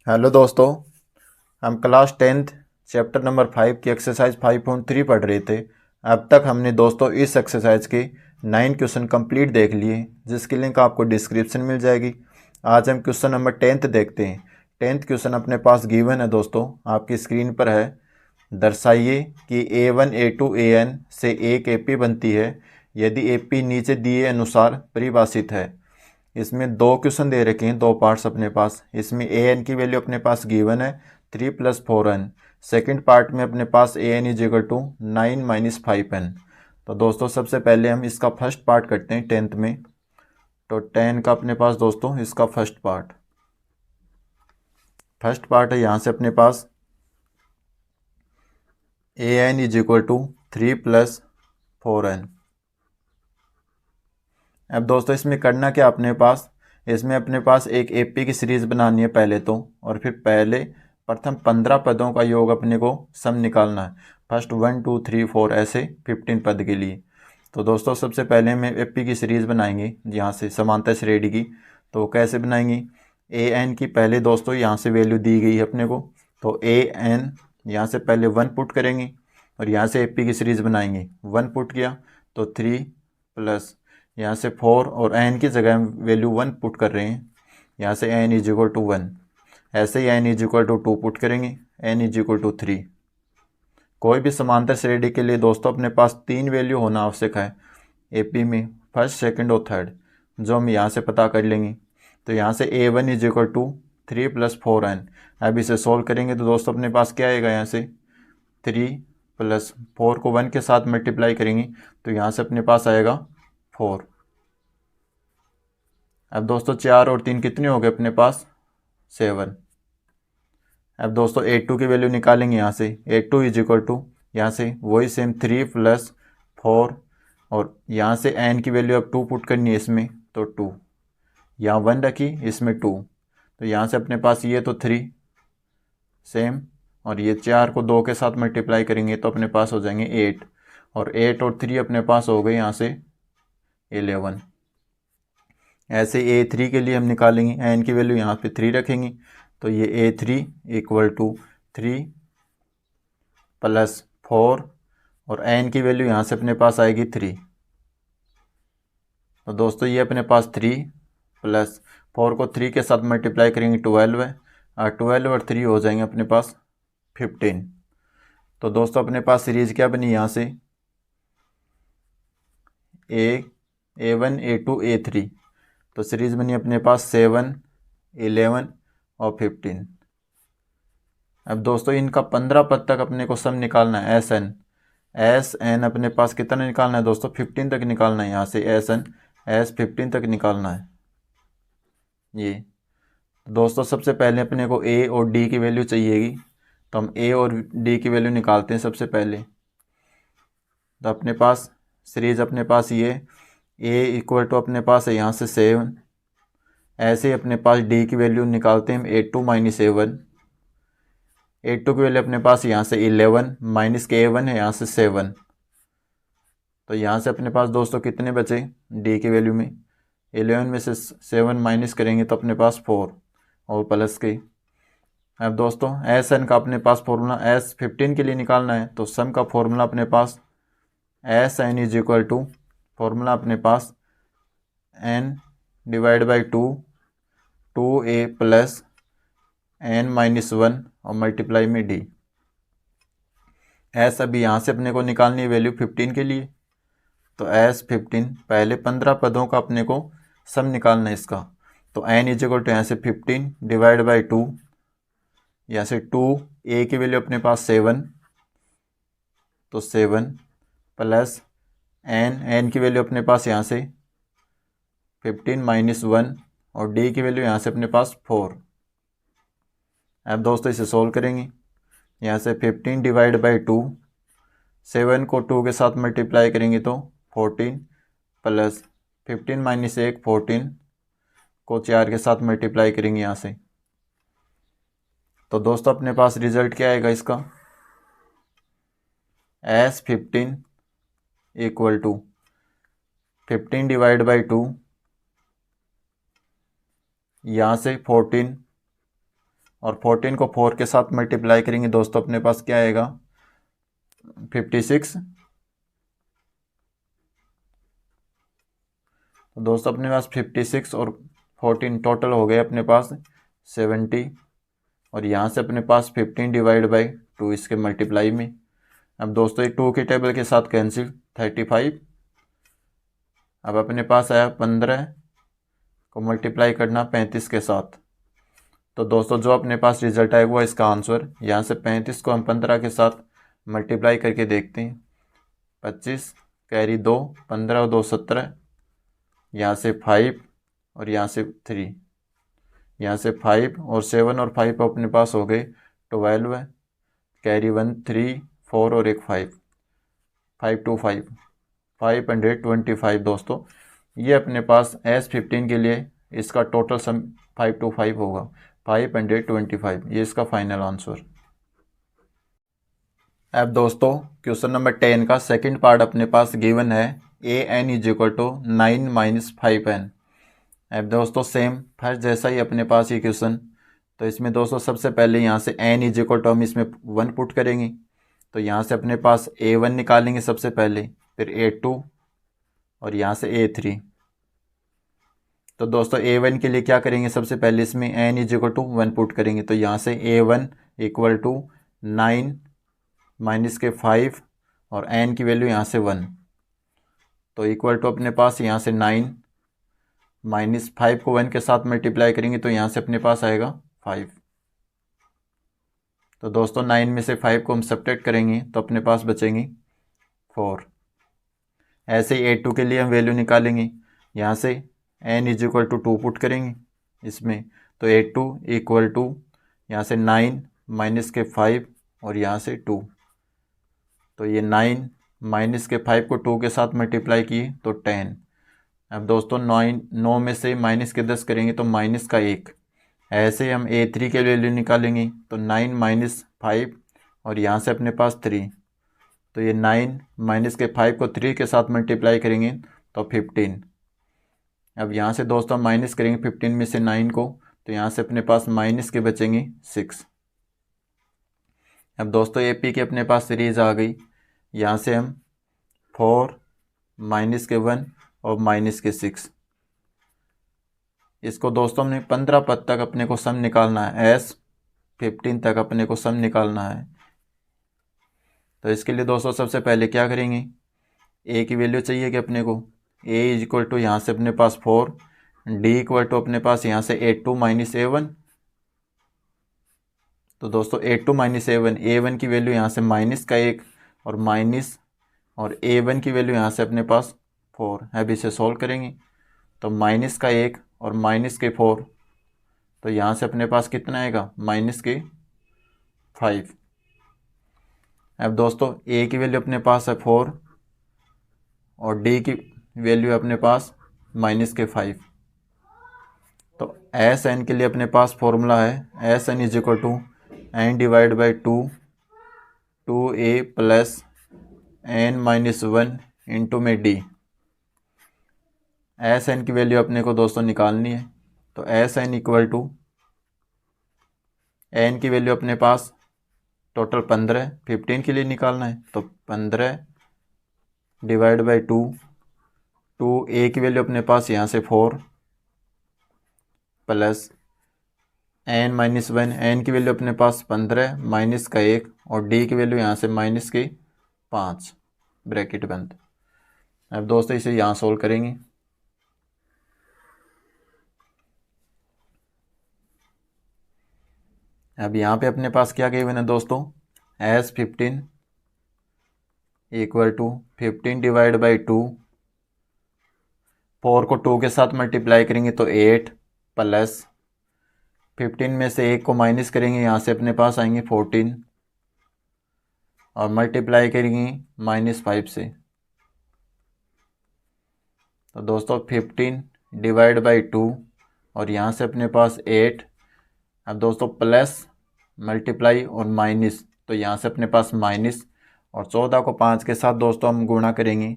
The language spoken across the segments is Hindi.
हेलो दोस्तों। हम क्लास 10th चैप्टर नंबर 5 की एक्सरसाइज 5.3 पढ़ रहे थे। अब तक हमने दोस्तों इस एक्सरसाइज के 9 क्वेश्चन कंप्लीट देख लिए, जिसकी लिंक आपको डिस्क्रिप्शन मिल जाएगी। आज हम क्वेश्चन नंबर 10th देखते हैं। 10th क्वेश्चन अपने पास गिवन है दोस्तों, आपकी स्क्रीन पर है। दर्शाइए कि A1 A2 AN से एक AP बनती है यदि AP नीचे दिए अनुसार परिभाषित है। इसमें दो क्वेश्चन दे रखे हैं, दो पार्ट्स अपने पास। इसमें ए एन की वैल्यू अपने पास गिवन है 3+4n। सेकेंड पार्ट में अपने पास A N is equal to 9-5n। तो दोस्तों सबसे पहले हम इसका फर्स्ट पार्ट करते हैं 10th में। तो 10 का अपने पास दोस्तों इसका फर्स्ट पार्ट है यहाँ से अपने पास A N is equal to 3+4n। अब दोस्तों इसमें करना क्या अपने पास, इसमें अपने पास एक एपी की सीरीज बनानी है पहले तो, और फिर पहले प्रथम 15 पदों का योग अपने को सम निकालना है। फर्स्ट 1 2 3 4 ऐसे 15 पद के लिए। तो दोस्तों सबसे पहले हम एपी की सीरीज बनाएंगे यहाँ से समांतर श्रेणी की। तो कैसे बनाएंगे, ए एन की पहले दोस्तों यहाँ से वैल्यू दी गई है अपने को। तो ए एन यहाँ से पहले 1 पुट करेंगे और यहाँ से एपी की सीरीज बनाएंगे। 1 पुट किया तो 3 प्लस यहाँ से 4 और एन की जगह हम वैल्यू 1 पुट कर रहे हैं। यहाँ से एन इज इक्वल टू 1। ऐसे ही N is equal to 2 put करेंगे, एन इज इक्वल टू 3। कोई भी समांतर श्रेणी के लिए दोस्तों अपने पास 3 वैल्यू होना आवश्यक है एपी में, फर्स्ट सेकंड और थर्ड, जो हम यहाँ से पता कर लेंगे। तो यहाँ से A1 is equal to 3+4n। अब इसे सोल्व करेंगे तो दोस्तों अपने पास क्या आएगा, यहाँ से 3+4 को 1 के साथ मल्टीप्लाई करेंगे तो यहाँ से अपने पास आएगा 4। अब दोस्तों 4 और 3 कितने हो गए अपने पास, 7। अब दोस्तों A2 की वैल्यू निकालेंगे यहाँ से। A2 इज इक्वल टू यहाँ से वही सेम 3+4 और यहाँ से n की वैल्यू अब 2 पुट करनी है इसमें, तो 2। यहाँ 1 रखी, इसमें 2, तो यहाँ से अपने पास ये तो 3 सेम, और ये 4 को 2 के साथ मल्टीप्लाई करेंगे तो अपने पास हो जाएंगे 8, और 8 और 3 अपने पास हो गए यहाँ से 11। ऐसे A3 के लिए हम निकालेंगे, n की वैल्यू यहाँ पे 3 रखेंगे तो ये A3 इक्वल टू 3+4 और n की वैल्यू यहाँ से अपने पास आएगी 3। तो दोस्तों ये अपने पास 3+4 को 3 के साथ मल्टीप्लाई करेंगे 12 है, और 12 और 3 हो जाएंगे अपने पास 15। तो दोस्तों अपने पास सीरीज क्या बनी यहाँ से, A1 A2 A3। तो सीरीज बनी अपने पास 7 11 और 15। अब दोस्तों इनका 15 पद तक अपने को सम निकालना है। एस एन अपने पास कितना निकालना है दोस्तों, 15 तक निकालना है। यहाँ से एस 15 तक निकालना है ये। दोस्तों सबसे पहले अपने को ए और डी की वैल्यू चाहिएगी, तो हम ए और डी की वैल्यू निकालते हैं सबसे पहले। तो अपने पास सीरीज अपने पास ये ए इक्वल टू अपने पास है यहाँ से 7। ऐसे ही अपने पास डी की वैल्यू निकालते हैं हम A2 - A1। A2 की वैल्यू अपने पास यहाँ से 11 माइनस के A1 है यहाँ से 7। तो यहाँ से अपने पास दोस्तों कितने बचे, डी की वैल्यू में 11 में से 7 माइनस करेंगे तो अपने पास 4 और प्लस के। अब दोस्तों एस एन का अपने पास फॉर्मूला एस 15 के लिए निकालना है, तो सम का फॉर्मूला अपने पास S N is equal to, formula अपने पास N divide by 2 2a plus n-1 और मल्टीप्लाई में डी। एस अभी यहाँ से अपने को निकालनी है वैल्यू 15 के लिए, तो एस 15 पहले 15 पदों का अपने को सम निकालना है इसका। तो n इज इक्वल टू यहाँ से 15 डिवाइड बाई 2, यहाँ से 2 a की वैल्यू अपने पास 7, तो 7 प्लस n की वैल्यू अपने पास यहाँ से 15 - 1 और d की वैल्यू यहाँ से अपने पास 4। अब दोस्तों इसे सोल्व करेंगे। यहाँ से 15 डिवाइड बाई 2, 7 को 2 के साथ मल्टीप्लाई करेंगे तो 14 प्लस 15 - 1 14 को 4 के साथ मल्टीप्लाई करेंगे यहाँ से। तो दोस्तों अपने पास रिजल्ट क्या आएगा इसका, S 15 equal to 15 divide by 2, यहाँ से 14 और 14 को 4 के साथ मल्टीप्लाई करेंगे दोस्तों अपने पास क्या आएगा 56। तो दोस्तों अपने पास 56 और 14 टोटल हो गए अपने पास 70। और यहाँ से अपने पास 15 डिवाइड बाई 2 इसके मल्टीप्लाई में। अब दोस्तों ये 2 के टेबल के साथ कैंसिल 35। अब अपने पास आया 15 को मल्टीप्लाई करना 35 के साथ। तो दोस्तों जो अपने पास रिजल्ट आएगा वो इसका आंसर। यहाँ से 35 को हम 15 के साथ मल्टीप्लाई करके देखते हैं। 25 कैरी 2, 15 और 2 17, यहाँ से 5 और यहाँ से 3, यहाँ से 5 और 7 और 5 अपने पास हो गए 12, कैरी 1 3 4 और एक 5, 5 2 5, 525 दोस्तों। ये अपने पास S15 के लिए इसका टोटल सम 525 होगा, 525। ये इसका फाइनल आंसर। अब दोस्तों क्वेश्चन नंबर 10 का सेकंड पार्ट अपने पास गिवन है an is equal to 9 minus 5n। अब दोस्तों सेम फर्स्ट जैसा ही अपने पास ये क्वेश्चन। तो इसमें दोस्तों सबसे पहले यहाँ से n इज इक्वल टू हम इसमें 1 पुट करेंगे। तो यहाँ से अपने पास a1 निकालेंगे सबसे पहले, फिर a2 और यहाँ से a3। तो दोस्तों a1 के लिए क्या करेंगे सबसे पहले इसमें n is equal to 1 put करेंगे। तो यहाँ से a1 इक्वल टू 9 माइनस के 5 और n की वैल्यू यहाँ से 1। तो इक्वल टू अपने पास यहाँ से 9 माइनस 5 को 1 के साथ मल्टीप्लाई करेंगे तो यहाँ से अपने पास आएगा 5। तो दोस्तों 9 में से 5 को हम सब्ट्रैक्ट करेंगे तो अपने पास बचेंगी 4। ऐसे ही a2 के लिए हम वैल्यू निकालेंगे। यहाँ से n is equal to 2 put करेंगे इसमें। तो a2 इक्वल टू यहाँ से 9 माइनस के 5 और यहाँ से 2। तो ये 9 माइनस के 5 को 2 के साथ मल्टीप्लाई किए तो 10। अब दोस्तों 9 में से माइनस के 10 करेंगे तो माइनस का 1। ऐसे हम a3 के वैल्यू निकालेंगे तो 9 माइनस 5 और यहाँ से अपने पास 3। तो ये 9 माइनस के 5 को 3 के साथ मल्टीप्लाई करेंगे तो 15। अब यहाँ से दोस्तों माइनस करेंगे 15 में से 9 को, तो यहाँ से अपने पास माइनस के बचेंगे 6। अब दोस्तों AP की अपने पास सीरीज आ गई। यहाँ से हम 4 माइनस के 1 और माइनस के 6, इसको दोस्तों हमने 15 पद तक अपने को सम निकालना है। S15 तक अपने को सम निकालना है। तो इसके लिए दोस्तों सबसे पहले क्या करेंगे, A की वैल्यू चाहिए कि अपने को A इज इक्वल टू यहाँ से अपने पास 4, D इक्वल टू अपने पास यहाँ से A2 माइनस A1। तो दोस्तों A2 माइनस A1 की वैल्यू यहाँ से माइनस का 1 और माइनस, और A1 की वैल्यू यहाँ से अपने पास 4 है। अब इसे सॉल्व करेंगे तो माइनस का 1 और माइनस के 4, तो यहाँ से अपने पास कितना आएगा माइनस के 5। अब दोस्तों A की वैल्यू अपने पास है 4 और D की वैल्यू अपने पास माइनस के 5। तो SN के लिए अपने पास फॉर्मूला है SN is equal to n divide by 2a plus n minus 1 into में D। SN की वैल्यू अपने को दोस्तों निकालनी है। तो SN इक्वल टू n की वैल्यू अपने पास टोटल 15, 15 के लिए निकालना है। तो 15 डिवाइड बाई 2a की वैल्यू अपने पास यहाँ से 4 प्लस n माइनस 1, n की वैल्यू अपने पास 15 माइनस का 1 और D की वैल्यू यहाँ से माइनस के 5, ब्रैकेट बंद। अब दोस्तों इसे यहाँ सोल्व करेंगे। अब यहाँ पे अपने पास क्या गिवन है दोस्तों, S15 equal to 15 divide by 2, 4 को 2 के साथ मल्टीप्लाई करेंगे तो 8 प्लस 15 में से 1 को माइनस करेंगे, यहाँ से अपने पास आएंगे 14 और मल्टीप्लाई करेंगे माइनस 5 से। तो दोस्तों 15 डिवाइड बाई 2 और यहाँ से अपने पास 8। अब दोस्तों प्लस मल्टीप्लाई और माइनस, तो यहाँ से अपने पास माइनस, और 14 को 5 के साथ दोस्तों हम गुणा करेंगे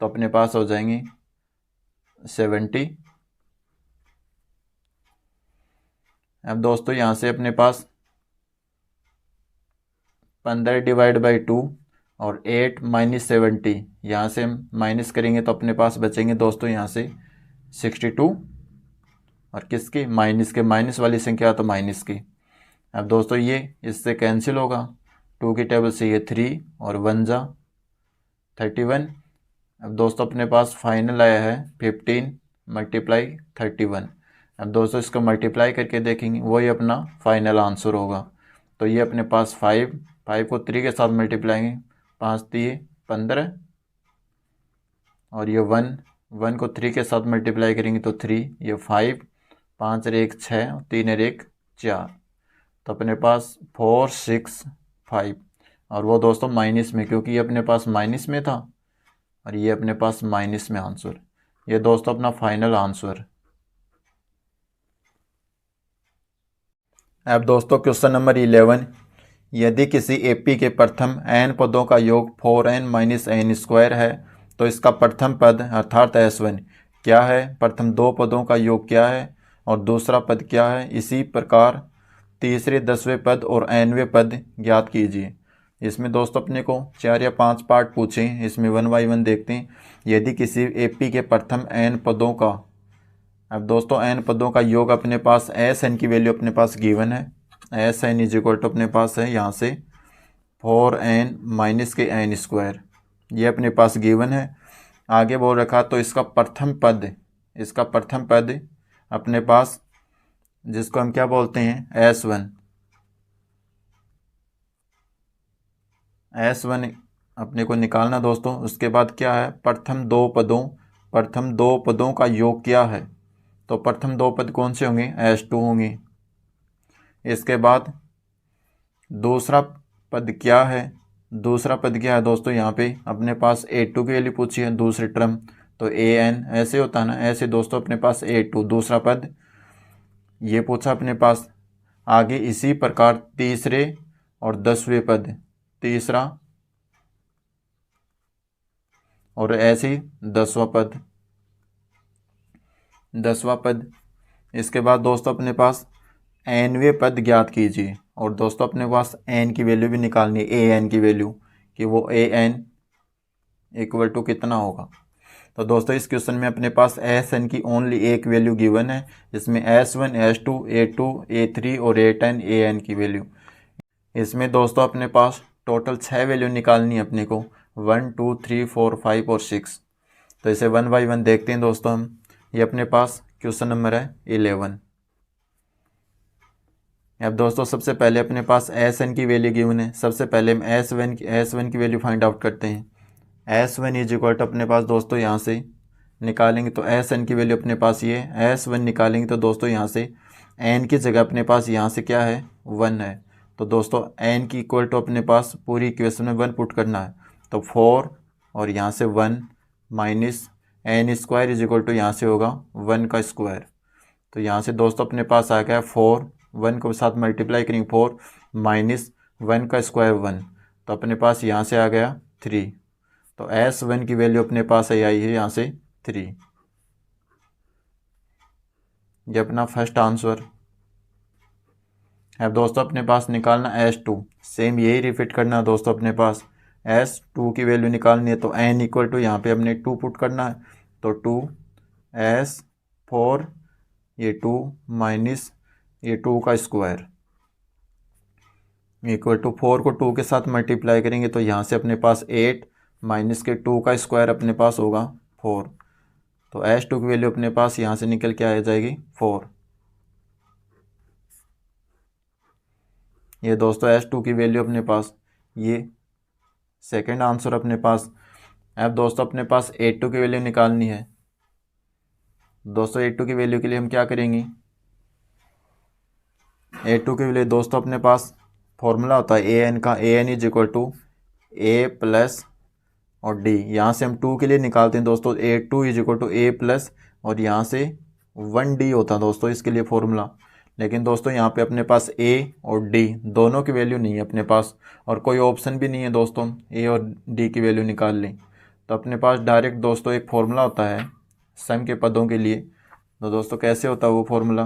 तो अपने पास हो जाएंगे 70। अब दोस्तों यहाँ से अपने पास 15 डिवाइड बाई 2 और 8 माइनस 70, यहाँ से हम माइनस करेंगे तो अपने पास बचेंगे दोस्तों यहाँ से 62, और किसकी, माइनस के, माइनस वाली संख्या तो माइनस की। अब दोस्तों ये इससे कैंसिल होगा, 2 की टेबल से ये 3 और 1 जा 31। अब दोस्तों अपने पास फाइनल आया है 15 मल्टीप्लाई 31। अब दोस्तों इसको मल्टीप्लाई करके देखेंगे, वही अपना फाइनल आंसर होगा। तो ये अपने पास 5 को 3 के साथ मल्टीप्लाई, 5 3 15, और ये 1 को 3 के साथ मल्टीप्लाई करेंगे तो 3, ये 5, 5 और 1 6, 3 और 1 4, तो अपने पास 4 6 5, और वो दोस्तों माइनस में, क्योंकि ये अपने पास माइनस में था और ये अपने पास माइनस में आंसर। ये दोस्तों अपना फाइनल आंसर। अब दोस्तों क्वेश्चन नंबर 11, यदि किसी एपी के प्रथम n पदों का योग 4n माइनस n स्क्वायर है तो इसका प्रथम पद अर्थात S1 क्या है, प्रथम दो पदों का योग क्या है और दूसरा पद क्या है। इसी प्रकार तीसरे 10वें पद और nवें पद ज्ञात कीजिए। इसमें दोस्तों अपने को 4 या 5 पार्ट पूछे, इसमें 1 बाई 1 देखते हैं। यदि किसी एपी के प्रथम n पदों का, अब दोस्तों n पदों का योग अपने पास Sn की वैल्यू अपने पास गिवन है, Sn इज इक्वल टू अपने पास है यहाँ से 4n माइनस के n स्क्वायर, ये अपने पास गिवन है। आगे बोल रखा तो इसका प्रथम पद अपने पास, जिसको हम क्या बोलते हैं S1 अपने को निकालना दोस्तों। उसके बाद क्या है, प्रथम दो पदों का योग क्या है, तो प्रथम दो पद कौन से होंगे, S2 होंगे। इसके बाद दूसरा पद क्या है दोस्तों, यहाँ पे अपने पास A2 की वैल्यू पूछी है, दूसरी टर्म, तो AN ऐसे होता है ना, ऐसे दोस्तों अपने पास A2 दूसरा पद ये पूछा अपने पास। आगे इसी प्रकार तीसरे और 10वें पद, तीसरा और ऐसे ही 10वां पद। इसके बाद दोस्तों अपने पास nवें पद ज्ञात कीजिए, और दोस्तों अपने पास n की वैल्यू भी निकालनी है, an की वैल्यू, कि वो an इक्वल टू कितना होगा। तो दोस्तों इस क्वेश्चन में अपने पास Sn की ओनली एक वैल्यू गिवन है, जिसमें S1 S2 A2 A3 और A10 An की वैल्यू। इसमें दोस्तों अपने पास टोटल 6 वैल्यू निकालनी है अपने को, 1 2 3 4 5 और 6। तो इसे 1 बाई 1 देखते हैं दोस्तों हम। ये अपने पास क्वेश्चन नंबर है 11। अब दोस्तों सबसे पहले अपने पास Sn की वैल्यू गिवन है, सबसे पहले हम S1 की वैल्यू फाइंड आउट करते हैं। S1 इज इक्वल टू अपने पास दोस्तों यहाँ से निकालेंगे तो Sn की वैल्यू अपने पास ये S1 निकालेंगे तो दोस्तों यहाँ से n की जगह अपने पास यहाँ से क्या है, 1 है। तो दोस्तों n की इक्वल टू अपने पास पूरी इक्वेशन में 1 पुट करना है, तो 4 और यहाँ से 1 minus n square is equal to यहाँ से होगा 1 का स्क्वायर। तो यहाँ से दोस्तों अपने पास आ गया 4, 1 को साथ मल्टीप्लाई करेंगे 4 माइनस 1 का स्क्वायर 1, तो अपने पास यहाँ से आ गया 3। तो S1 की वैल्यू अपने पास आई है यहाँ से 3। ये अपना फर्स्ट आंसर। अब दोस्तों अपने पास निकालना S2, सेम यही रिपीट करना दोस्तों। अपने पास S2 की वैल्यू निकालनी है तो n इक्वल टू यहाँ पे हमने 2 पुट करना है, तो 2 S4 ये 2 माइनस ये 2 का स्क्वायर इक्वल टू 4 को 2 के साथ मल्टीप्लाई करेंगे तो यहाँ से अपने पास 8 माइनस के 2 का स्क्वायर अपने पास होगा 4। तो S2 की वैल्यू अपने पास यहाँ से निकल के आ जाएगी 4। ये दोस्तों S2 की वैल्यू अपने पास, ये सेकंड आंसर अपने पास। अब दोस्तों अपने पास A2 की वैल्यू निकालनी है। दोस्तों A2 की वैल्यू के लिए हम क्या करेंगे, A2 की वैल्यू दोस्तों अपने पास फॉर्मूला होता है AN का, AN is equal to A plus और D। यहाँ से हम 2 के लिए निकालते हैं दोस्तों, A2 is equal to A plus और यहाँ से 1D होता है दोस्तों इसके लिए फॉर्मूला। लेकिन दोस्तों यहाँ पे अपने पास A और D दोनों की वैल्यू नहीं है अपने पास, और कोई ऑप्शन भी नहीं है दोस्तों A और D की वैल्यू निकाल लें। तो अपने पास डायरेक्ट दोस्तों एक फॉर्मूला होता है सम के पदों के लिए। तो दोस्तों कैसे होता है वो फॉर्मूला,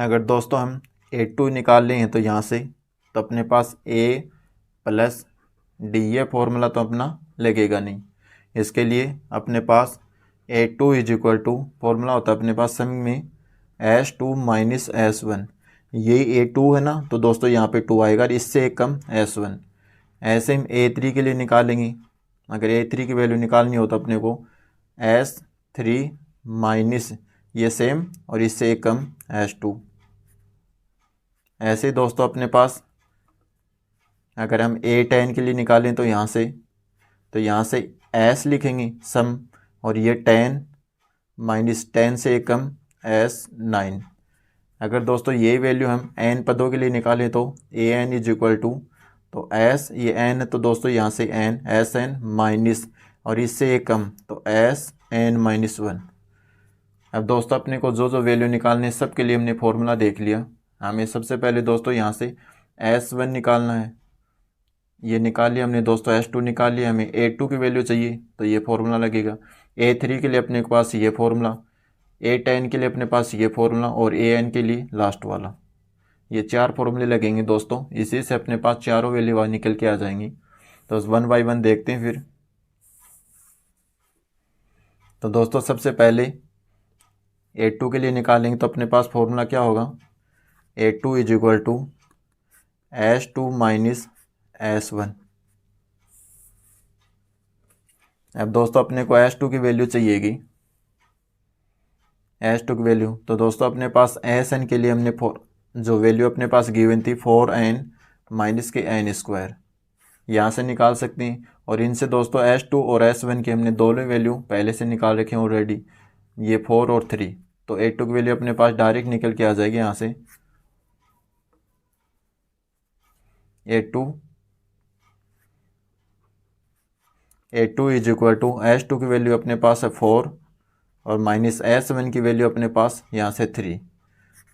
अगर दोस्तों हम A2 निकाल लें तो यहाँ से, तो अपने पास A प्लस डी, ये फॉर्मूला तो अपना लगेगा नहीं। इसके लिए अपने पास A2 is equal to formula होता है अपने पास सम में S2 माइनस S1। ये A2 है ना, तो दोस्तों यहाँ पे 2 आएगा और इससे एक कम S1। ऐसे हम A3 के लिए निकालेंगे। अगर A3 की वैल्यू निकालनी हो तो अपने को S3 माइनस ये सेम और इससे एक कम S2। ऐसे दोस्तों अपने पास अगर हम A10 के लिए निकालें तो यहाँ से S लिखेंगे सम, और ये 10 माइनस 10 से एक कम S9। अगर दोस्तों ये वैल्यू हम n पदों के लिए निकालें तो an इज इक्वल टू, तो s ये n है तो दोस्तों यहाँ से n Sn माइनस और इससे एक कम तो Sn माइनस 1। अब दोस्तों अपने को जो जो वैल्यू निकालने सब के लिए हमने फॉर्मूला देख लिया। हमें सबसे पहले दोस्तों यहाँ से S1 निकालना है, ये निकाल लिया हमने दोस्तों। S2 निकाल लिया, हमें A2 की वैल्यू चाहिए तो ये फॉर्मूला लगेगा। A3 के लिए अपने के पास ये फॉर्मूला, A10 के लिए अपने पास ये फॉर्मूला और An के लिए लास्ट वाला। ये 4 फॉर्मूले लगेंगे दोस्तों, इसी से अपने पास चारों वैल्यू निकल के आ जाएंगी। तो 1 बाय 1 देखते हैं फिर। तो दोस्तों सबसे पहले A2 के लिए निकालेंगे तो अपने पास फॉर्मूला क्या होगा, A2 is equal to S2 minus S1। अब दोस्तों अपने को S2 की वैल्यू चाहिएगी, S2 की वैल्यू। तो दोस्तों अपने पास Sn के लिए हमने जो वैल्यू अपने पास गिवन थी 4n माइनस के n स्क्वायर, यहाँ से निकाल सकते हैं। और इनसे दोस्तों S2 और S1 की हमने दोनों वैल्यू पहले से निकाल रखे हैं ऑलरेडी, ये 4 और 3। तो A2 की वैल्यू अपने पास डायरेक्ट निकल के आ जाएगी यहाँ से। A2 is equal to S2 की वैल्यू अपने पास है 4 और माइनस S1 की वैल्यू अपने पास यहाँ से 3।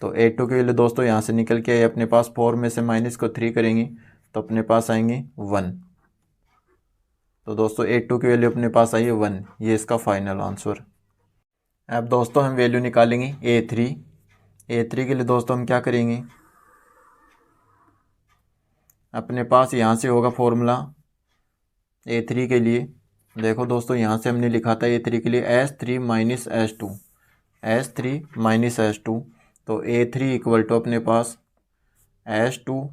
तो A2 की वैल्यू दोस्तों यहाँ से निकल के अपने पास 4 में से माइनस को 3 करेंगे तो अपने पास आएंगे 1। तो दोस्तों A2 की वैल्यू अपने पास आई है 1, ये इसका फाइनल आंसर। अब दोस्तों हम वैल्यू निकालेंगे A3 के लिए दोस्तों हम क्या करेंगे, अपने पास यहाँ से होगा फॉर्मूला A3 के लिए। देखो दोस्तों यहाँ से हमने लिखा था A3 के लिए S3 minus S2, S3 minus S2। तो A3 इक्वल टू अपने पास S3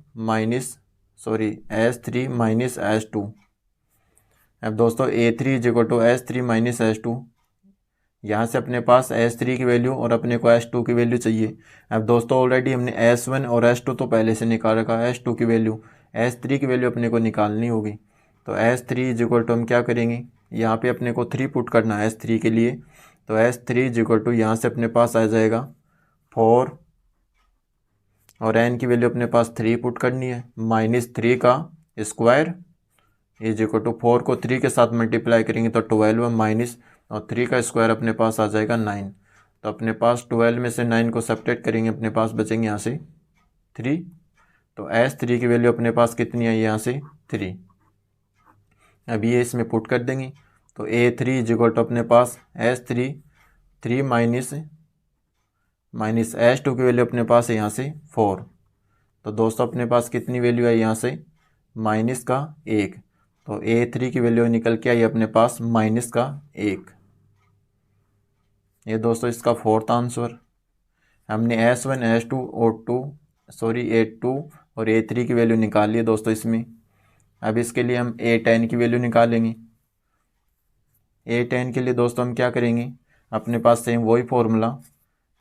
माइनस S2। अब दोस्तों A3 is equal to S3 minus S2, यहाँ से अपने पास S3 की वैल्यू और अपने को S2 की वैल्यू चाहिए। अब दोस्तों ऑलरेडी हमने S1 और S2 तो पहले से निकाल रखा है, S2 की वैल्यू, S3 की वैल्यू अपने को निकालनी होगी। तो S3 इज इक्वल टू हम क्या करेंगे, यहाँ पे अपने को 3 पुट करना है S3 के लिए। तो S3 इज इक्वल टू यहाँ से अपने पास आ जाएगा 4 और n की वैल्यू अपने पास 3 पुट करनी है, माइनस 3 का स्क्वायर इज इक्वल टू 4 को 3 के साथ मल्टीप्लाई करेंगे तो 12 माइनस और 3 का स्क्वायर अपने पास आ जाएगा 9। तो अपने पास 12 में से 9 को सब्ट्रैक्ट करेंगे, अपने पास बचेंगे यहाँ से 3। तो S3 की वैल्यू अपने पास कितनी आई यहाँ से 3। अब ये इसमें पुट कर देंगे तो A3 इज इक्वल टू अपने पास S3 माइनस S2 की वैल्यू अपने पास है यहाँ से 4। तो दोस्तों अपने पास कितनी वैल्यू आई यहाँ से माइनस का 1। तो A3 की वैल्यू निकल के आई अपने पास माइनस का 1। ये दोस्तों इसका फोर्थ आंसर। हमने S1 S2 A2 और A3 की वैल्यू निकाल ली है दोस्तों इसमें। अब इसके लिए हम A10 की वैल्यू निकालेंगे। A10 के लिए दोस्तों हम क्या करेंगे, अपने पास सेम वही फॉर्मूला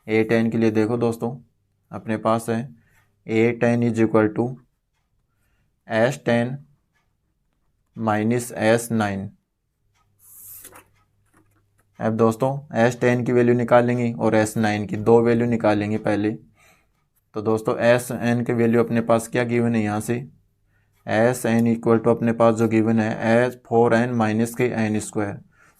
A10 के लिए। देखो दोस्तों अपने पास है A10 is equal to S10 minus S9। अब दोस्तों S10 की वैल्यू निकालेंगे और S9 की दो वैल्यू निकालेंगे पहले। तो दोस्तों Sn की वैल्यू अपने पास क्या गिवन है यहाँ से, Sn इक्वल टू अपने पास जो गिवन है 4n माइनस के n स्क्वायर।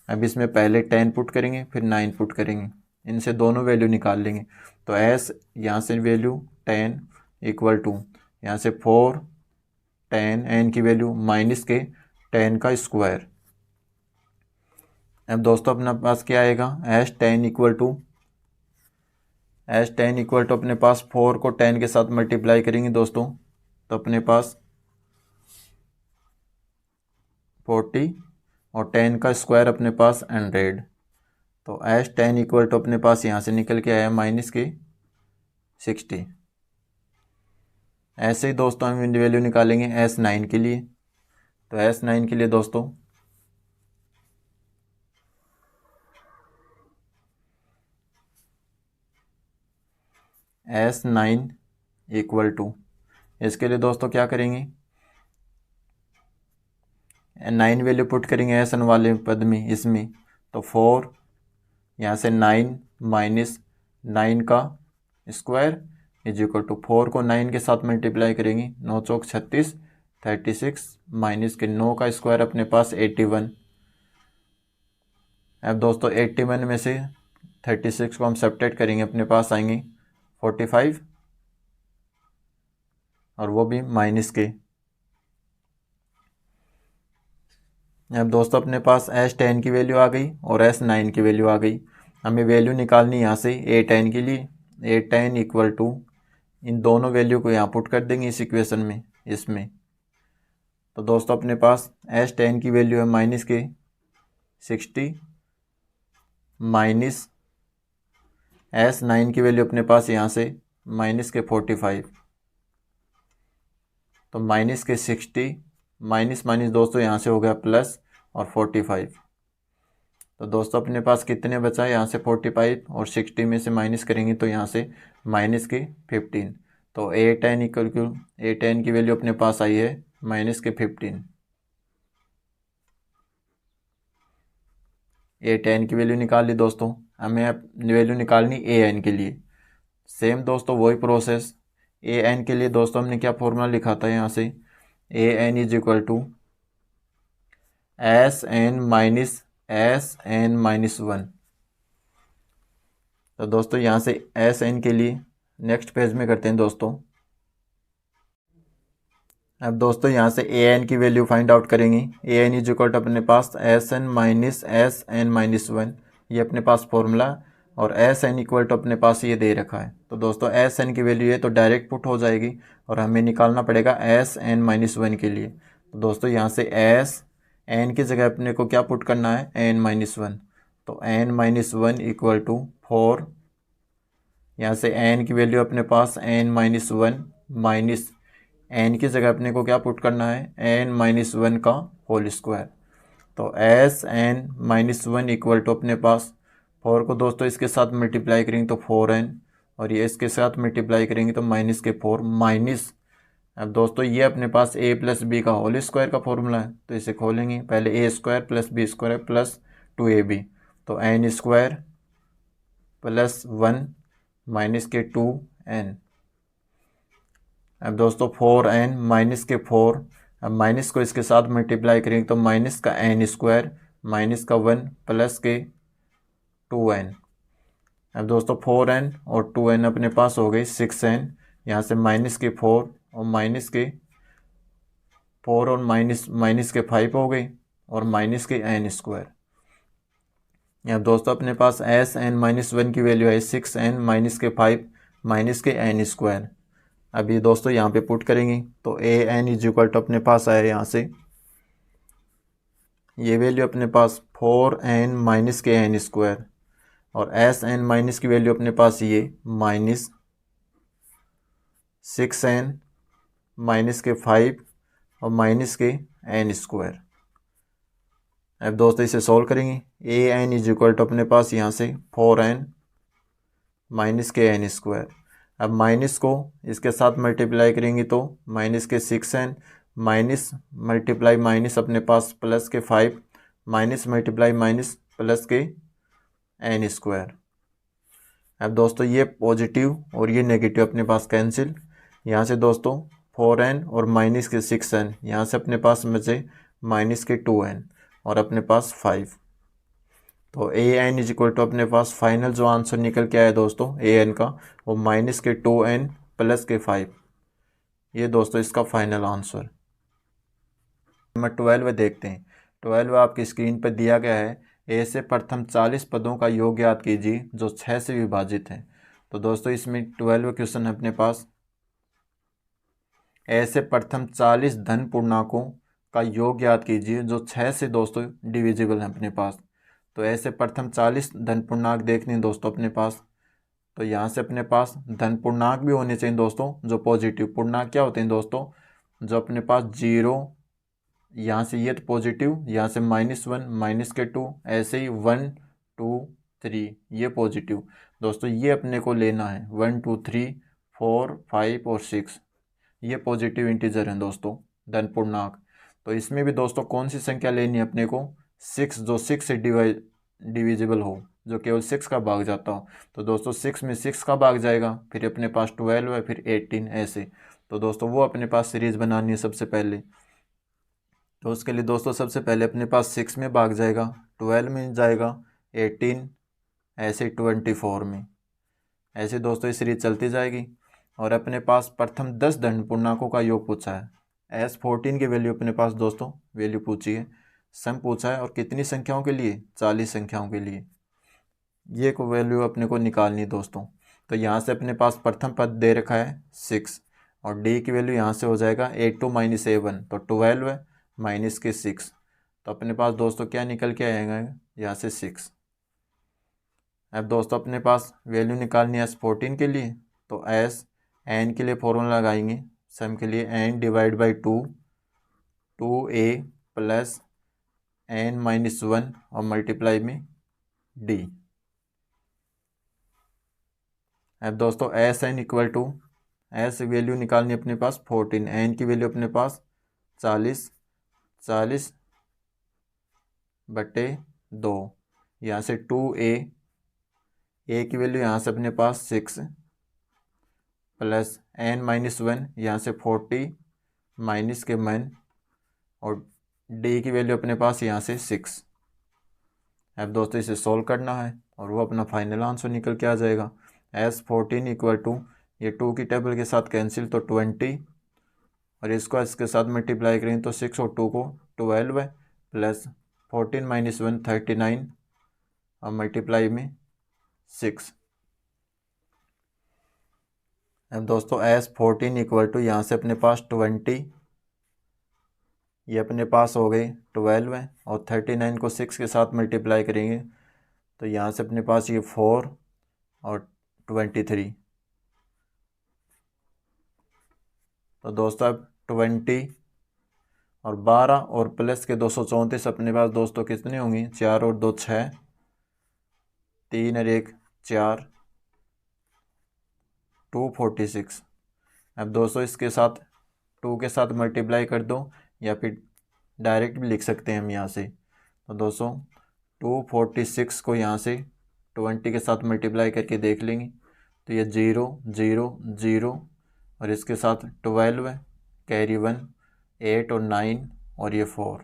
अब इसमें पहले 10 पुट करेंगे फिर 9 पुट करेंगे, इनसे दोनों वैल्यू निकाल लेंगे। तो S यहाँ से वैल्यू 10 इक्वल टू यहाँ से 4 10 n की वैल्यू माइनस के 10 का स्क्वायर। अब दोस्तों अपने पास क्या आएगा S10 equal to S 10 equal to अपने पास 4 को 10 के साथ मल्टीप्लाई करेंगे दोस्तों तो अपने पास 40 और 10 का स्क्वायर अपने पास 100। तो एस 10 इक्वल टू अपने पास यहाँ से निकल के आया माइनस के 60। ऐसे ही दोस्तों हम वैल्यू निकालेंगे एस 9 के लिए। तो एस 9 के लिए दोस्तों एस 9 इक्वल टू, इसके लिए दोस्तों क्या करेंगे, 9 वैल्यू पुट करेंगे एस एन वाले पद में इसमें। तो 4 यहाँ से 9 माइनस 9 का स्क्वायर इज इक्वल टू 4 को 9 के साथ मल्टीप्लाई करेंगे, 9 चौक 36, 36 माइनस के 9 का स्क्वायर अपने पास 81। अब दोस्तों 81 में से 36 को हम सब्ट्रैक्ट करेंगे, अपने पास आएंगे 45 और वो भी माइनस के। अब दोस्तों अपने पास एस 10 की वैल्यू आ गई और एस 9 की वैल्यू आ गई। हमें वैल्यू निकालनी यहाँ से ए 10 के लिए। ए 10 इक्वल टू, इन दोनों वैल्यू को यहाँ पुट कर देंगे इस इक्वेशन में इसमें। तो दोस्तों अपने पास एस 10 की वैल्यू है माइनस के 60 माइनस एस 9 की वैल्यू अपने पास यहाँ से माइनस के 45। तो माइनस के 60 माइनस माइनस दोस्तों यहाँ से हो गया प्लस और 45। तो दोस्तों अपने पास कितने बचा है, यहाँ से 45 और 60 में से माइनस करेंगे तो यहाँ से माइनस के 15। तो ए 10 इक्वल टू, ए 10 की वैल्यू अपने पास आई है माइनस के 15। ए 10 की वैल्यू निकाल ली दोस्तों। हमें अब वैल्यू निकालनी ए एन के लिए। सेम दोस्तों वही प्रोसेस। ए एन के लिए दोस्तों हमने क्या फॉर्मूला लिखा था यहाँ से, A N is equal to S N minus 1। तो दोस्तों यहाँ से एस एन के लिए नेक्स्ट पेज में करते हैं दोस्तों। अब दोस्तों यहाँ से ए एन की वैल्यू फाइंड आउट करेंगे। ए एन इज इक्वल टू अपने पास एस एन माइनस 1, ये अपने पास फॉर्मूला, और एस एन इक्वल टू अपने पास ये दे रखा है। तो दोस्तों एस एन की वैल्यू ये तो डायरेक्ट पुट हो जाएगी और हमें निकालना पड़ेगा एस एन माइनस 1 के लिए। तो दोस्तों यहाँ से एस एन की जगह अपने को क्या पुट करना है, एन माइनस 1। तो एन माइनस 1 इक्वल टू 4, यहाँ से एन की वैल्यू अपने पास एन माइनस 1 माइनस एन की जगह अपने को क्या पुट करना है, एन माइनस 1 का होल स्क्वायर। तो S N minus 1 equal to अपने पास 4 को दोस्तों इसके साथ मल्टीप्लाई करेंगे तो 4n, और ये इसके साथ मल्टीप्लाई करेंगे तो माइनस के 4 माइनस। अब दोस्तों ये अपने पास a प्लस बी का होल स्क्वायर का फॉर्मूला है, तो इसे खोलेंगे। पहले a square plus B square plus 2ab, तो n स्क्वायर प्लस 1 माइनस के 2n। अब दोस्तों 4n माइनस के 4, अब माइनस को इसके साथ मल्टीप्लाई करेंगे तो माइनस का n स्क्वायर माइनस का 1 प्लस के 2n। अब दोस्तों 4n और 2n अपने पास हो गई 6n, यहाँ से माइनस के 4 और माइनस के 4 और माइनस के 5 हो गई और माइनस के n स्क्वायर। अब दोस्तों अपने पास एस एन माइनस 1 की वैल्यू है 6n माइनस के 5 माइनस के n स्क्वायर। अब ये दोस्तों यहाँ पे पुट करेंगे तो ए एन इज इक्वल टू अपने पास आया यहाँ से ये वैल्यू अपने पास 4n माइनस के n स्क्वायर, और एस एन माइनस की वैल्यू अपने पास ये माइनस 6n माइनस के 5 और माइनस के n स्क्वायर। अब दोस्तों इसे सॉल्व करेंगे। ए एन इज इक्वल टू अपने पास यहाँ से 4n माइनस के n स्क्वायर। अब माइनस को इसके साथ मल्टीप्लाई करेंगे तो माइनस के 6n माइनस मल्टीप्लाई माइनस अपने पास प्लस के 5 माइनस मल्टीप्लाई माइनस प्लस के n स्क्वायर। अब दोस्तों ये पॉजिटिव और ये नेगेटिव अपने पास कैंसिल। यहाँ से दोस्तों 4n और माइनस के 6n, यहाँ से अपने पास बचे माइनस के 2n और अपने पास 5। तो ए एन इज इक्वल टू अपने पास फाइनल जो आंसर निकल के आया दोस्तों ए एन का, वो माइनस के 2n प्लस के 5। ये दोस्तों इसका फाइनल आंसर। नंबर 12 देखते हैं। 12 आपकी स्क्रीन पर दिया गया है, ए से प्रथम 40 पदों का योग याद कीजिए जो 6 से विभाजित हैं। तो दोस्तों इसमें 12 क्वेश्चन है अपने पास। ऐसे प्रथम 40 धन पूर्णांकों का योग याद कीजिए जो 6 से दोस्तों डिविजिबल है अपने पास। तो ऐसे प्रथम 40 धन पूर्णांक देखने दोस्तों अपने पास। तो यहाँ से अपने पास धन पूर्णांक भी होने चाहिए दोस्तों जो पॉजिटिव। पूर्णांक क्या होते हैं दोस्तों, जो अपने पास जीरो, यहाँ से ये तो पॉजिटिव, यहाँ से -1 -2, ऐसे ही 1 2 3 ये पॉजिटिव। दोस्तों ये अपने को लेना है 1 2 3 4 5 और 6, ये पॉजिटिव इंटीजर हैं दोस्तों धन पूर्णांक। तो इसमें भी दोस्तों कौन सी संख्या लेनी है अपने को, 6, जो 6 से डिविजिबल हो, जो केवल 6 का भाग जाता हो। तो दोस्तों 6 में 6 का भाग जाएगा, फिर अपने पास 12 है, फिर 18 ऐसे। तो दोस्तों वो अपने पास सीरीज बनानी है सबसे पहले। तो उसके लिए दोस्तों सबसे पहले अपने पास 6 में भाग जाएगा, 12 में जाएगा, 18 ऐसे 24 में, ऐसे दोस्तों ये सीरीज चलती जाएगी। और अपने पास प्रथम 10 धन पूर्णांकों का योग पूछा है। S14 की वैल्यू अपने पास दोस्तों वैल्यू पूछी है, सम पूछा है, और कितनी संख्याओं के लिए, 40 संख्याओं के लिए ये को वैल्यू अपने को निकालनी है दोस्तों। तो यहाँ से अपने पास प्रथम पद दे रखा है 6, और डी की वैल्यू यहाँ से हो जाएगा A2 - A1, तो 12 है माइनस के 6, तो अपने पास दोस्तों क्या निकल के आएगा यहाँ से 6। अब दोस्तों अपने पास वैल्यू निकालनी है S14 के लिए। तो एस एन के लिए फॉर्मूला लगाएंगे सम के लिए, n divide by 2 2a plus n -1 और मल्टीप्लाई में d। अब दोस्तों S N equal to, S value निकालनी अपने पास 14, एन की वैल्यू अपने पास 40 40/2, यहाँ से 2a, ए की वैल्यू यहाँ से अपने पास 6 प्लस n -1 यहाँ से 40 माइनस के मन, और डी की वैल्यू अपने पास यहाँ से 6। अब दोस्तों इसे सॉल्व करना है और वो अपना फाइनल आंसर निकल के आ जाएगा। S14 इक्वल टू, ये 2 की टेबल के साथ कैंसिल तो 20, और इसको इसके साथ मल्टीप्लाई करें तो 6 और 2 को 12 है, प्लस 14 - 1 39 और मल्टीप्लाई में 6। अब दोस्तों S14 इक्वल टू, यहाँ से अपने पास 20, ये अपने पास हो गए 12 है, और 39 को 6 के साथ मल्टीप्लाई करेंगे तो यहाँ से अपने पास ये 4 और 23। तो दोस्तों अब 20 और 12 और प्लस के 234 अपने पास दोस्तों कितने होंगे, 4 और 2 6, 3 और 1 4, 246। अब दोस्तों इसके साथ 2 के साथ मल्टीप्लाई कर दो, या फिर डायरेक्ट भी लिख सकते हैं हम यहाँ से। तो दोस्तों 246 को यहाँ से 20 के साथ मल्टीप्लाई करके देख लेंगे तो ये 0 0 0, और इसके साथ 12 है, कैरी 1, 8 और 9 और ये 4,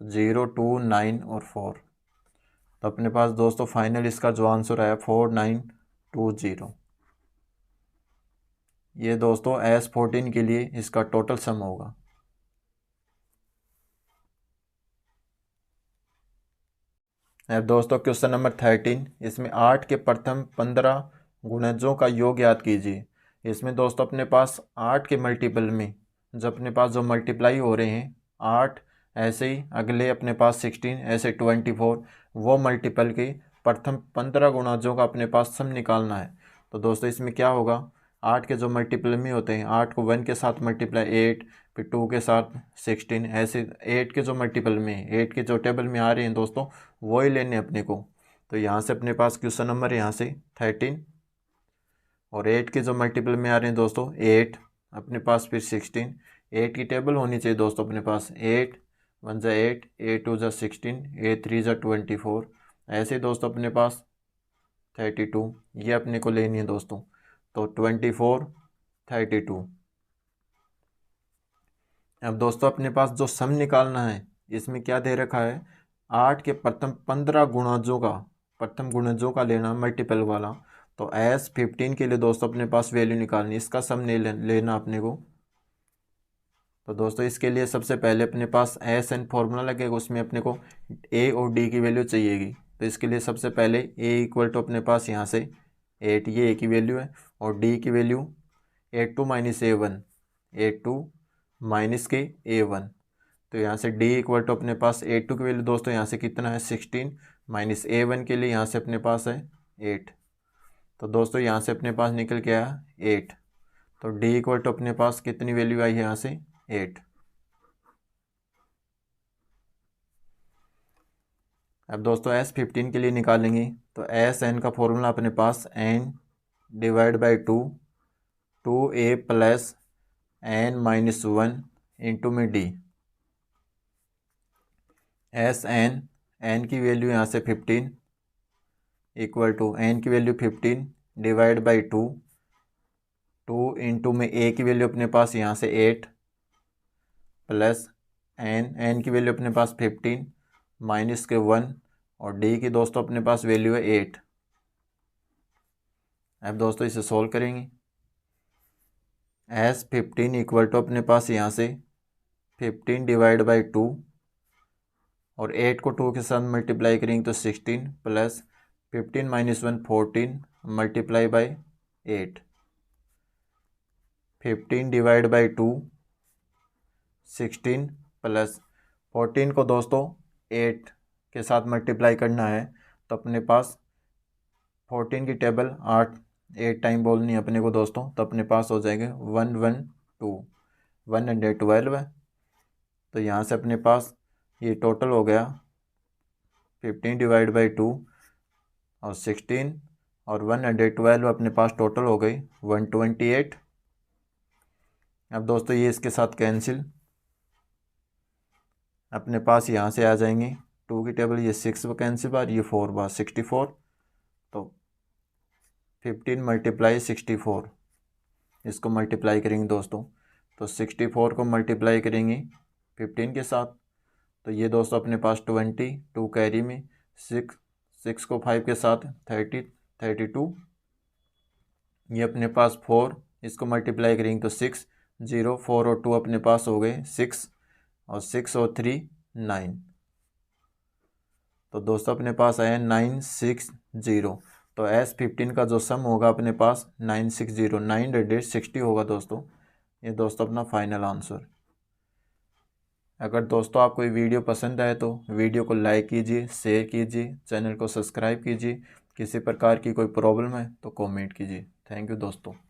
तो 0 2 9 और 4। तो अपने पास दोस्तों फाइनल इसका जो आंसर आया 4920। ये दोस्तों S14 के लिए इसका टोटल सम होगा। अब दोस्तों क्वेश्चन नंबर 13, इसमें 8 के प्रथम 15 गुणजों का योग याद कीजिए। इसमें दोस्तों अपने पास 8 के मल्टीपल में जो अपने पास जो मल्टीप्लाई हो रहे हैं 8, ऐसे ही अगले अपने पास 16, ऐसे 24, वो मल्टीपल के प्रथम 15 गुणजों का अपने पास सम निकालना है। तो दोस्तों इसमें क्या होगा, 8 के जो मल्टीपल में होते हैं, 8 को 1 के साथ मल्टीप्लाई 8, फिर 2 के साथ 16, ऐसे 8 के जो मल्टीपल में, 8 के जो टेबल में आ रहे हैं दोस्तों वो ही लेने अपने को। तो यहाँ से अपने पास क्वेश्चन नंबर यहाँ से 13, और 8 के जो मल्टीपल में आ रहे हैं दोस्तों 8, अपने पास फिर 16, 8 की टेबल होनी चाहिए दोस्तों अपने पास, 8 1 जा 8, 8 2 जा 16, 8 3 जा 24, ऐसे दोस्तों अपने पास 32, ये अपने को लेनी है दोस्तों। तो 24 32। अब दोस्तों अपने पास जो सम निकालना है, इसमें क्या दे रखा है, 8 के प्रथम 15 गुणजों का, प्रथम गुणजों का लेना मल्टीपल वाला। तो S15 के लिए दोस्तों अपने पास वैल्यू निकालनी, इसका सम नहीं लेना अपने को। तो दोस्तों इसके लिए सबसे पहले अपने पास SN फॉर्मूला लगेगा, उसमें अपने को A और D की वैल्यू चाहिएगी। तो इसके लिए सबसे पहले A इक्वल टू अपने पास यहाँ से 8 ये ए की वैल्यू है, और डी की value A2 minus A1, A2 minus के A1। तो यहाँ से डी इक्वल टू अपने पास A2 की वैल्यू दोस्तों यहाँ से कितना है 16, माइनस A1 के लिए यहाँ से अपने पास है 8। तो दोस्तों यहाँ से अपने पास निकल के आया 8। तो डी इक्वल टू अपने पास कितनी वैल्यू आई है यहाँ से 8। अब दोस्तों S15 के लिए निकालेंगे तो SN का फॉर्मूला अपने पास N divide by 2A plus N-1 into में D। N की वैल्यू यहाँ से 15 इक्वल टू N की वैल्यू 15 डिवाइड बाई 2 इंटू में A की वैल्यू अपने पास यहाँ से 8 प्लस N की वैल्यू अपने पास 15 माइनस के 1, और D की दोस्तों अपने पास वैल्यू है 8। अब दोस्तों इसे सॉल्व करेंगे। S15 इक्वल टू अपने पास यहाँ से 15 डिवाइड बाई 2, और 8 को 2 के साथ मल्टीप्लाई करेंगे तो 16 plus 15 minus 1 14 multiply by 8। 15 divide by 2 16 plus 14 को दोस्तों 8 के साथ मल्टीप्लाई करना है, तो अपने पास 14 की टेबल 8 टाइम बोलनी है अपने को दोस्तों, तो अपने पास हो जाएंगे 112 है। तो यहाँ से अपने पास ये टोटल हो गया 15 डिवाइड बाई 2 और 16 और 112 अपने पास टोटल हो गई 128। अब दोस्तों ये इसके साथ कैंसिल, अपने पास यहाँ से आ जाएंगे 2 की टेबल, ये 6 कैंसिल बार, ये 4 बार 64। तो 15 मल्टीप्लाई 64, इसको मल्टीप्लाई करेंगे दोस्तों, तो 64 को मल्टीप्लाई करेंगे 15 के साथ, तो ये दोस्तों अपने पास 20, 2 कैरी में 6 को 5 के साथ 32, ये अपने पास 4, इसको मल्टीप्लाई करेंगे तो 6, 0 4 और 2 अपने पास हो गए 6, और 6 और 3 9। तो दोस्तों अपने पास आया 960। तो S15 का जो सम होगा अपने पास 960 होगा दोस्तों। ये दोस्तों अपना फाइनल आंसर। अगर दोस्तों आपको ये वीडियो पसंद आए तो वीडियो को लाइक कीजिए, शेयर कीजिए, चैनल को सब्सक्राइब कीजिए। किसी प्रकार की कोई प्रॉब्लम है तो कमेंट कीजिए। थैंक यू दोस्तों।